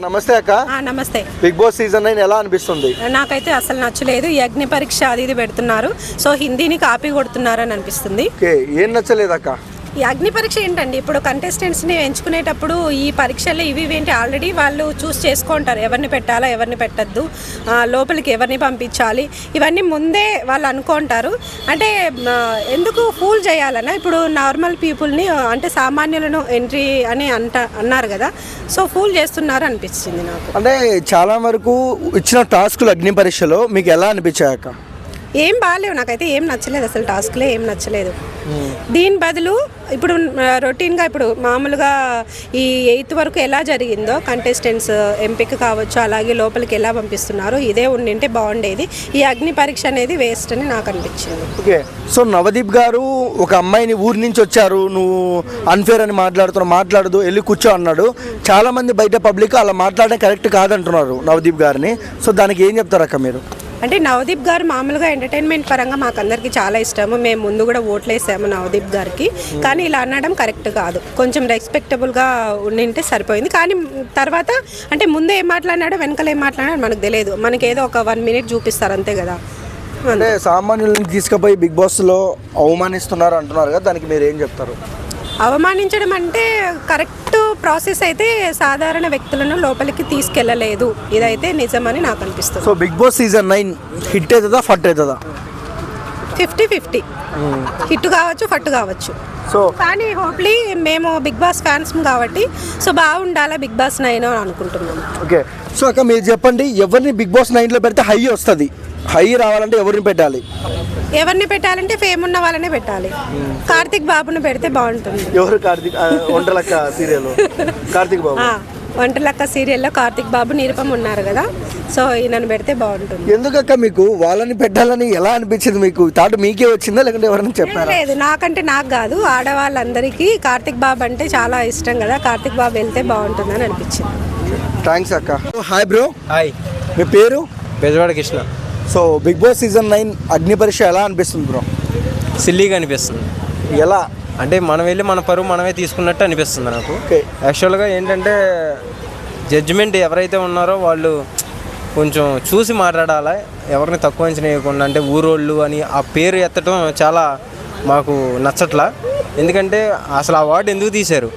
నమస్తే అక్క. నమస్తే. బిగ్ బాస్ సీజన్ 9 ఎలా అనిపిస్తుంది? నాకైతే అసలు నచ్చలేదు. ఈ అగ్ని పరీక్ష అది పెడుతున్నారు, సో హిందీని కాపీ కొడుతున్నారని అనిపిస్తుంది. ఏం నచ్చలేదు అక్క? ఈ అగ్ని పరీక్ష ఏంటండి, ఇప్పుడు కంటెస్టెంట్స్ని ఎంచుకునేటప్పుడు ఈ పరీక్షలు ఇవేంటి ఆల్రెడీ వాళ్ళు చూస్ చేసుకుంటారు, ఎవరిని పెట్టాలా ఎవరిని పెట్టద్దు, లోపలికి ఎవరిని పంపించాలి, ఇవన్నీ ముందే వాళ్ళు అనుకుంటారు. అంటే ఎందుకు ఫూల్ చేయాలన్నా, ఇప్పుడు నార్మల్ పీపుల్ని అంటే సామాన్యులను ఎంట్రీ అని అన్నారు కదా, సో ఫూల్ చేస్తున్నారు అనిపించింది నాకు. అంటే చాలా వరకు ఇచ్చిన టాస్కులు అగ్ని పరీక్షలో మీకు ఎలా అనిపించాయక్క? ఏం బాగాలేవు, నాకైతే ఏం నచ్చలేదు, అసలు టాస్క్లే ఏం నచ్చలేదు. దీని బదులు ఇప్పుడు రొటీన్గా ఇప్పుడు మామూలుగా ఈ 8th వరకు ఎలా జరిగిందో కంటెస్టెంట్స్ ఎంపిక కావచ్చు, అలాగే లోపలికి ఎలా పంపిస్తున్నారు, ఇదే ఉండింటే బాగుండేది. ఈ అగ్ని పరీక్ష అనేది వేస్ట్ అని నాకు అనిపించింది. ఓకే, సో నవదీప్ గారు ఒక అమ్మాయిని ఊరి నుంచి వచ్చారు, నువ్వు అన్ఫేర్ అని మాట్లాడదు వెళ్ళి కూర్చో అన్నాడు. చాలా మంది బయట పబ్లిక్ అలా మాట్లాడడం కరెక్ట్ కాదంటున్నారు నవదీప్ గారిని. సో దానికి ఏం చెప్తారు అక్క మీరు? అంటే నవదీప్ గారు మామూలుగా ఎంటర్టైన్మెంట్ పరంగా మాకు అందరికీ చాలా ఇష్టము, మేము ముందు కూడా ఓట్లు వేసాము నవదీప్ గారికి. కానీ ఇలా అనడం కరెక్ట్ కాదు, కొంచెం రెస్పెక్టబుల్గా ఉండింటే సరిపోయింది. కానీ తర్వాత అంటే ముందే ఏం మాట్లాడినాడో వెనకాల ఏం మాట్లాడాడో మనకు తెలియదు, మనకి ఏదో ఒక 1 minute చూపిస్తారు అంతే కదా. అంటే సామాన్యులను తీసుకుపోయి బిగ్ బాస్లో అవమానిస్తున్నారు అంటున్నారు కదా, దానికి మీరు ఏం చెప్తారు? అవమానించడం అంటే కరెక్ట్ ప్రాసెస్ అయితే సాధారణ వ్యక్తులను లోపలికి తీసుకెళ్ళలేదు, ఇదైతే నిజమని నాకు అనిపిస్తుంది. So Bigg Boss season 9 hit అవుతుందా ఫట్ అవుతుందా? 50-50, హిట్ కావచ్చు ఫట్ కావచ్చు. సో కానీ హోప్లీ మేము బిగ్ బాస్ ఫ్యాన్స్ కాబట్టి సో బాగుండాలా బిగ్ బాస్ 9 అని అనుకుంటున్నాము. ఓకే, సో అక్క మీరు చెప్పండి, ఎవరిని బిగ్ బాస్ 9లో పెడితే హై వస్తుంది? హై రావాలంటే ఎవరిని పెట్టాలి? ఎవరిని పెట్టాలంటే ఫేమ్ ఉన్న వాళ్ళనే పెట్టాలి. కార్తిక్ బాబుని పెడితే బాగుంటుంది. ఎవరు? కార్తిక్ వంటలక్క సీరియల్ కార్తిక్ బాబు. వంటలక్క సీరియల్లో కార్తిక్ బాబు, నిరుపమ ఉన్నారు కదా, సో ఈయనను పెడితే బాగుంటుంది. ఎందుకక్క మీకు వాళ్ళని పెట్టాలని ఎలా అనిపించింది? మీకు థాట్ మీకే వచ్చిందా లేకుంటే ఎవరైనా చెప్పారా? లేదు, నాకంటే నాకు కాదు, ఆడవాళ్ళందరికీ కార్తిక్ బాబు అంటే చాలా ఇష్టం కదా, కార్తిక్ బాబు వెళ్తే బాగుంటుందని అనిపించింది. థ్యాంక్స్ అక్క. Hi bro. హాయ్, మీ పేరు? Bezawada Krishna. So Bigg Boss season 9 అగ్ని పరీక్ష ఎలా అనిపిస్తుంది బ్రో? సిల్లీగా అనిపిస్తుంది. ఎలా అంటే మనం వెళ్ళి మన పరువు మనమే తీసుకున్నట్టు అనిపిస్తుంది నాకు. ఓకే, యాక్చువల్గా ఏంటంటే జడ్జిమెంట్ ఎవరైతే ఉన్నారో వాళ్ళు కొంచెం చూసి మాట్లాడాలి, ఎవరిని తక్కువ అంచనా వేయకుండా. అంటే ఊరోళ్ళు అని ఆ పేరు ఎత్తడం చాలా మాకు నచ్చట్లా. ఎందుకంటే అసలు ఆ వార్డు ఎందుకు తీశారు,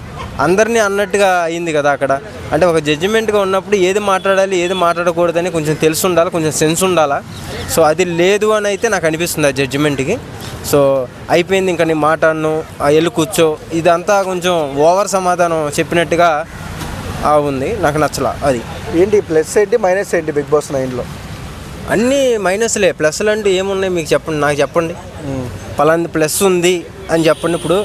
అందరినీ అన్నట్టుగా అయింది కదా అక్కడ. అంటే ఒక జడ్జిమెంట్గా ఉన్నప్పుడు ఏది మాట్లాడాలి ఏది మాట్లాడకూడదని కొంచెం తెలిసి ఉండాలి, కొంచెం సెన్స్ ఉండాలా. సో అది లేదు అని అయితే నాకు అనిపిస్తుంది ఆ జడ్జిమెంట్కి. సో అయిపోయింది ఇంకా నీ మాట్లాడను, వెళ్ళి కూర్చో, ఇదంతా కొంచెం ఓవర్ సమాధానం చెప్పినట్టుగా ఉంది, నాకు నచ్చలా. అది ఏంటి ప్లస్ ఏంటి మైనస్ ఏంటి బిగ్ బాస్ 9లో? అన్నీ మైనస్లే, ప్లస్లు అంటే ఏమున్నాయి మీకు చెప్పండి, నాకు చెప్పండి. పలాంటి ప్లస్ ఉంది అని చెప్పండి. ఇప్పుడు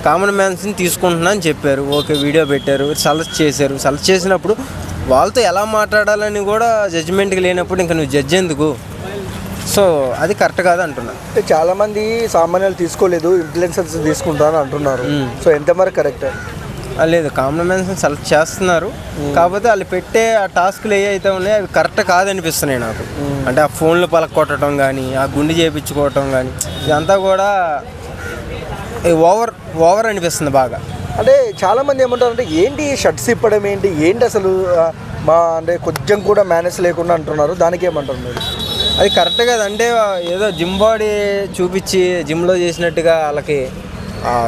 కామన్ మ్యాన్స్ని తీసుకుంటున్నా అని చెప్పారు, ఓకే, వీడియో పెట్టారు, సెలెక్ట్ చేశారు. సెలెక్ట్ చేసినప్పుడు వాళ్ళతో ఎలా మాట్లాడాలని కూడా జడ్జిమెంట్కి లేనప్పుడు ఇంకా నువ్వు జడ్జి ఎందుకు? సో అది కరెక్ట్ కాదు అంటున్నా. చాలా మంది సామాన్యులు తీసుకోలేదు, ఇన్ఫ్లుయెన్సర్స్ తీసుకుంటారు అంటున్నారు. సో ఎంతవరకు కరెక్ట్? లేదు, కామన్ మ్యాన్స్ని సెలెక్ట్ చేస్తున్నారు, కాకపోతే వాళ్ళు పెట్టే ఆ టాస్క్లు ఏవైతే ఉన్నాయో అవి కరెక్ట్ కాదనిపిస్తున్నాయి నాకు. అంటే ఆ ఫోన్లు పలక కొట్టడం కానీ, ఆ గుండె చేయించుకోవటం కానీ, ఇదంతా కూడా ఓవర్ అనిపిస్తుంది బాగా. అంటే చాలామంది ఏమంటారు అంటే ఏంటి షర్ట్స్ ఇప్పడం ఏంటి అసలు మా అంటే కొంచెం కూడా మేనేజ్ లేకుండా అంటున్నారు, దానికి ఏమంటారు మీరు? అది కరెక్ట్ కాదు. అంటే ఏదో జిమ్ బాడీ చూపించి జిమ్లో చేసినట్టుగా వాళ్ళకి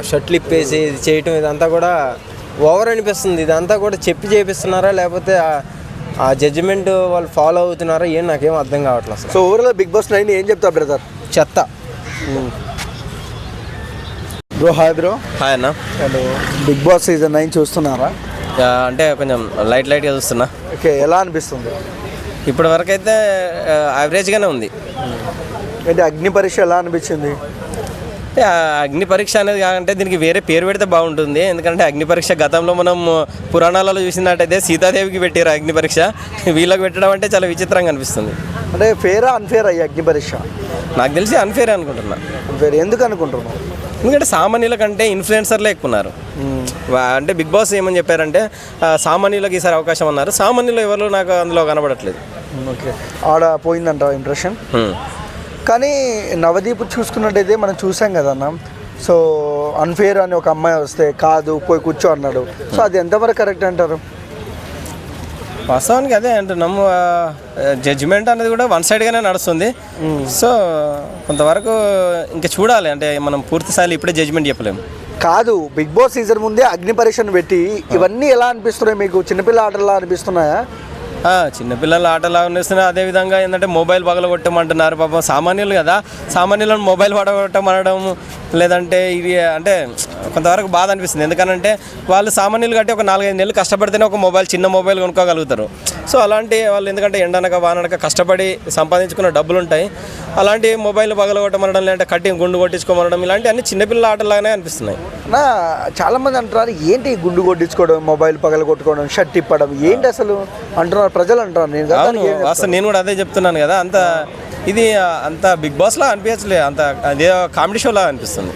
షర్ట్లు ఇప్పేసి ఇది చేయటం, ఇదంతా కూడా ఓవర్ అనిపిస్తుంది. ఇదంతా కూడా చెప్పి చేపిస్తున్నారా లేకపోతే ఆ జడ్జిమెంట్ వాళ్ళు ఫాలో అవుతున్నారా ఏం నాకేం అర్థం కావట్లేదు అసలు. సో ఓవరాల్ బిగ్ బాస్ 9 ఏం చెప్తారు బ్రదర్? చెత్త. Bro hi bro. హాయ్ అన్న. హలో, బిగ్ బాస్ సీజన్ 9 చూస్తున్నారా? అంటే కొంచెం లైట్గా చూస్తున్నా. ఓకే, ఎలా అనిపిస్తుంది? ఇప్పటి వరకు అయితే యావరేజ్గానే ఉంది. అంటే అగ్ని పరీక్ష ఎలా అనిపించింది? అగ్ని పరీక్ష అనేది కాదంటే దీనికి వేరే పేరు పెడితే బాగుంటుంది. ఎందుకంటే అగ్ని పరీక్ష గతంలో మనం పురాణాలలో చూసినట్టయితే సీతాదేవికి పెట్టారు అగ్ని పరీక్ష, వీళ్ళకి పెట్టడం అంటే చాలా విచిత్రంగా అనిపిస్తుంది. అంటే ఫేరా అన్ఫేర్ అయ్యి అగ్ని పరీక్ష? నాకు తెలిసి అన్ఫేర్ అనుకుంటున్నా. అన్ఫేర్ ఎందుకు అనుకుంటున్నాను? ఎందుకంటే సామాన్యుల కంటే ఇన్ఫ్లుయెన్సర్లే ఎక్కువ ఉన్నారు. అంటే బిగ్ బాస్ ఏమని చెప్పారంటే సామాన్యులకు ఈసారి అవకాశం అన్నారు, సామాన్యులు ఎవరు నాకు అందులో కనబడట్లేదు. ఓకే, ఆడ పోయిందంట ఇంప్రెషన్. కానీ నవదీప్ చూసుకున్నట్టయితే మనం చూసాం కదన్నా, సో అన్ఫేర్ అని ఒక అమ్మాయి వస్తే కాదు పోయి కూర్చో అన్నాడు. సో అది ఎంతవరకు కరెక్ట్ అంటారు? వాస్తవానికి అదే అంటున్నాము, జడ్జిమెంట్ అనేది కూడా వన్ సైడ్గానే నడుస్తుంది. సో కొంతవరకు ఇంకా చూడాలి, అంటే మనం పూర్తి స్థాయిలో ఇప్పుడే జడ్జిమెంట్ చెప్పలేము. కాదు, బిగ్ బాస్ సీజన్ ముందే అగ్ని పరీక్షను పెట్టి ఇవన్నీ ఎలా అనిపిస్తున్నాయి మీకు? చిన్నపిల్ల ఆటలా అనిపిస్తున్నాయా? చిన్నపిల్లల ఆటలా అనిపిస్తున్నాయి. అదేవిధంగా ఏంటంటే మొబైల్ పగలగొట్టమంటున్నారు. పాపం సామాన్యులు కదా, సామాన్యులను మొబైల్ పగలగొట్టమనడం లేదంటే ఇది అంటే కొంతవరకు బాధ అనిపిస్తుంది. ఎందుకనంటే వాళ్ళు సామాన్యులు కట్టి ఒక 4-5 నెలలు కష్టపడితేనే ఒక మొబైల్, చిన్న మొబైల్ కొనుక్కోగలుగుతారు. సో అలాంటి వాళ్ళు ఎందుకంటే ఎండనక వాననక కష్టపడి సంపాదించుకున్న డబ్బులు ఉంటాయి. అలాంటి మొబైల్ పగలగొట్టమనడం లేదంటే కట్టి గుండు కొట్టించుకోమనడం ఇలాంటి అన్ని చిన్నపిల్లల ఆటలాగానే అనిపిస్తున్నాయి. నా చాలామంది అంటున్నారు, ఏంటి గుండు కొట్టించుకోవడం, మొబైల్ పగల కొట్టుకోవడం, షర్ట్ ఇప్పడం, ఏంటి అసలు అంటున్నారు ప్రజలు అంటున్నారు. నేను కూడా అదే చెప్తున్నాను కదా, అంత ఇది అంత బిగ్ బాస్లా అనిపించలేదు, అంత అదే కామెడీ షోలా అనిపిస్తుంది.